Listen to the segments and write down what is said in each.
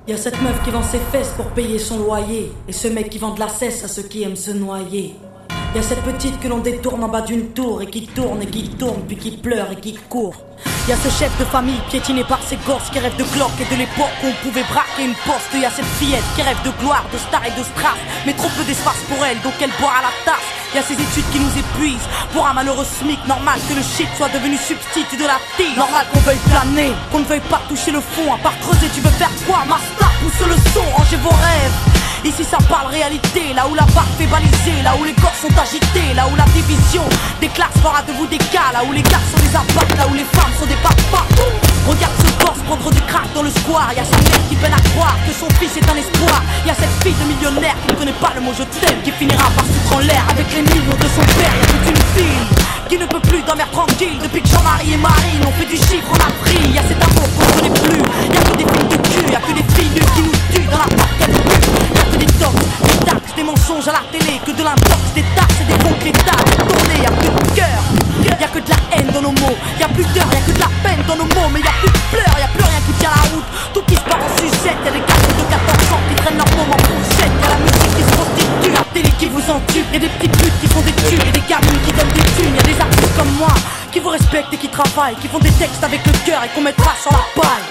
Y'a cette meuf qui vend ses fesses pour payer son loyer, et ce mec qui vend de la cesse à ceux qui aiment se noyer. Y'a cette petite que l'on détourne en bas d'une tour, et qui tourne, puis qui pleure et qui court. Y'a ce chef de famille piétiné par ses gosses qui rêve de Glock et de l'époque où on pouvait braquer une poste. Y'a cette fillette qui rêve de gloire, de star et de strass, mais trop peu d'espace pour elle, donc elle boit à la tasse. Y'a ces études qui nous épuisent, pour un malheureux SMIC, normal que le shit soit devenu substitut de la tille. Normal qu'on veuille planer, qu'on ne veuille pas toucher le fond, à part creuser tu veux faire quoi? Master, pousse le son, rangez vos rêves. Ici ça parle réalité, là où la barre fait baliser, là où les corps sont agités, là où la division des classes fera de vous des cas, là où les gars sont des abacs, là où les femmes sont des papas. Regarde ce gosse prendre du crack dans le square. Y'a sa mère qui peine à croire que son fils est un espoir. Y'a cette fille de millionnaire qui ne connaît pas le mot je t'aime, qui finira par se prendre l'air avec les millions de son père. Y'a toute une fille qui ne peut plus dormir tranquille depuis que Jean-Marie et Marine ont fait du chiffre en avril. Y'a cet amour qu'on ne connaît plus, y'a que des films de cul, y'a que des filles nues qui nous tuent dans la part qu'elles puent. Y'a que des tocs, des taxes, des mensonges à la télé, que de l'intox, des taxes et des comptes l'état tourné. Y'a plus de cœur, y'a que de la haine dans nos mots. Y'a plus d'heures, y'a que de la peine dans nos mots. Mais y'a plus de pleurs, y'a plus rien qui tient la route. Tout qui se part en sucette, y'a des garçons de 14 ans qui traînent leur môme en poussette. Y'a la musique qui se prostitue, la télé qui vous entube. Y'a des petites putes qui font des tubes, y'a des gamines qui donnent des thunes. Y'a des artistes comme moi qui vous respectent et qui travaillent, qui font des textes avec le cœur et qu'on mettra sur la paille.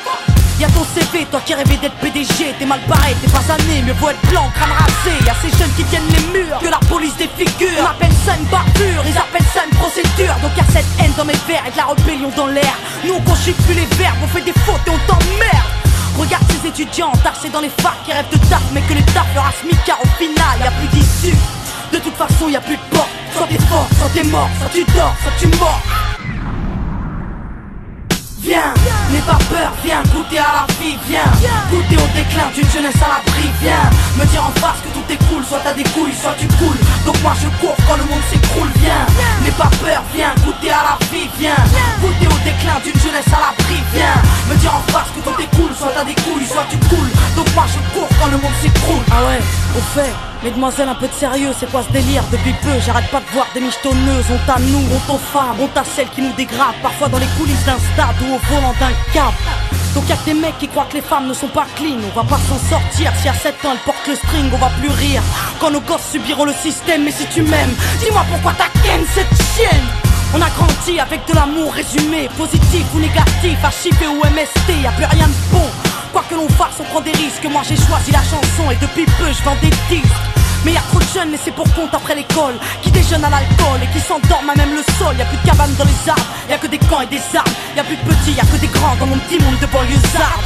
Y'a ton CV, toi qui rêvais d'être PDG, t'es mal barré, t'es pas sané, mieux vaut être blanc, crâne rasé. Y'a ces jeunes qui tiennent les murs, que la police défigure. On appelle ça une bavure, ils appellent ça une procédure. Donc y'a cette haine dans mes vers et de la rébellion dans l'air. Nous on conjugue plus les verbes, on fait des fautes et on t'emmerde. Regarde ces étudiants tassés dans les facs qui rêvent de taf, mais que les taf leur a smicard au final. Y'a plus d'issue, de toute façon y'a plus de porte. Soit t'es fort, soit t'es mort, soit tu dors, soit tu mords. Viens, n'aie pas peur, viens goûter à la vie, viens goûter au déclin d'une jeunesse à l'abri, viens me dire en face que tout est cool, soit t'as des couilles, soit tu coules. Donc moi je cours quand le monde s'écroule, viens, n'aie pas peur, viens goûter à la vie, viens goûter au déclin d'une jeunesse à l'abri, viens me dire en face que tout est cool, soit t'as des couilles, soit tu coules. Donc moi je cours quand le monde s'écroule. Ah ouais, au fait, mesdemoiselles, un peu de sérieux, c'est quoi ce délire? Depuis peu, j'arrête pas de voir des michetonneuses. Honte à nous, honte aux femmes, honte à celles qui nous dégradent, parfois dans les coulisses d'un stade ou au volant d'un cap. Donc y'a que des mecs qui croient que les femmes ne sont pas clean. On va pas s'en sortir, si à 7 ans elle porte le string, on va plus rire quand nos gosses subiront le système. Mais si tu m'aimes, dis-moi pourquoi t'as ken cette chienne. On a grandi avec de l'amour résumé, positif ou négatif, HIV ou MST, y'a plus rien de bon. Quoi que l'on fasse, on prend des risques. Moi j'ai choisi la chanson et depuis peu je vends des disques. Mais y'a trop de jeunes laissés pour compte après l'école, qui déjeunent à l'alcool et qui s'endorment à même le sol. Y'a plus de cabanes dans les arbres, y'a que des camps et des armes. Y'a plus de petits, y'a que des grands dans mon petit monde de banlieusards.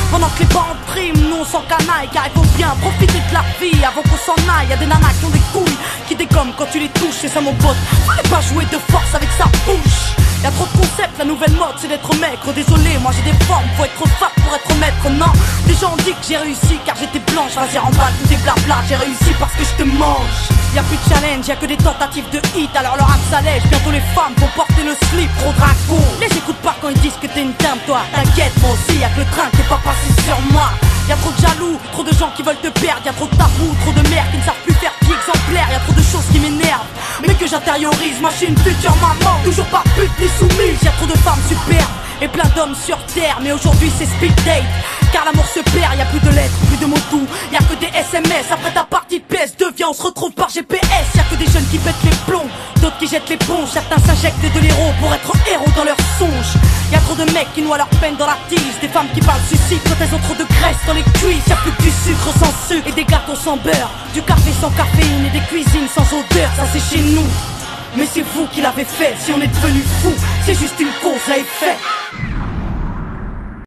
Pendant que les parents priment, nous on s'en canaille, car il faut bien profiter de la vie avant qu'on s'en aille. Y'a des nanas qui ont des couilles, qui dégomment quand tu les touches, c'est ça mon pote. Fallait pas jouer de force avec sa bouche. Y'a trop de concepts, la nouvelle mode c'est d'être maigre. Désolé, moi j'ai des formes, faut être fat pour être maître. Non, les gens ont dit que j'ai réussi car j'étais blanche. Vas-y remballe tout tes blabla, j'ai réussi parce que je te mange. Y'a plus de challenge, y'a que des tentatives de hit. Alors leur rap s'allège, bientôt les femmes vont porter le slip. Trop dragon, les écoute pas quand ils disent que t'es une dame toi. T'inquiète, moi aussi y'a que le train qui est pas passé sur moi. Y'a trop de jaloux, trop de gens qui veulent te perdre. Y'a trop de tabous, trop de mères qui ne savent plus faire vie exemplaire. Y'a trop de choses qui m'énervent, mais que j'intériorise. Moi je suis une future maman, toujours pas pute ni soumise. Y'a trop de femmes superbes et plein d'hommes sur terre. Mais aujourd'hui c'est speed date, car l'amour se perd. Y'a plus de lettres, plus de mots doux, y'a que des SMS. Après ta partie PS2, viens on se retrouve par GPS. Y'a que des jeunes qui pètent les plombs, d'autres qui jettent l'éponge. Certains s'injectent de l'héros pour être héros dans leurs songes. Y'a trop de mecs qui noient leur peine dans la tise, des femmes qui parlent suicide quand elles ont trop de graisse dans les cuisses. Y'a plus que du sucre sans sucre et des gâteaux sans beurre, du café sans caféine et des cuisines sans odeur. Ça c'est chez nous, mais c'est vous qui l'avez fait. Si on est devenu fou, c'est juste une cause à effet.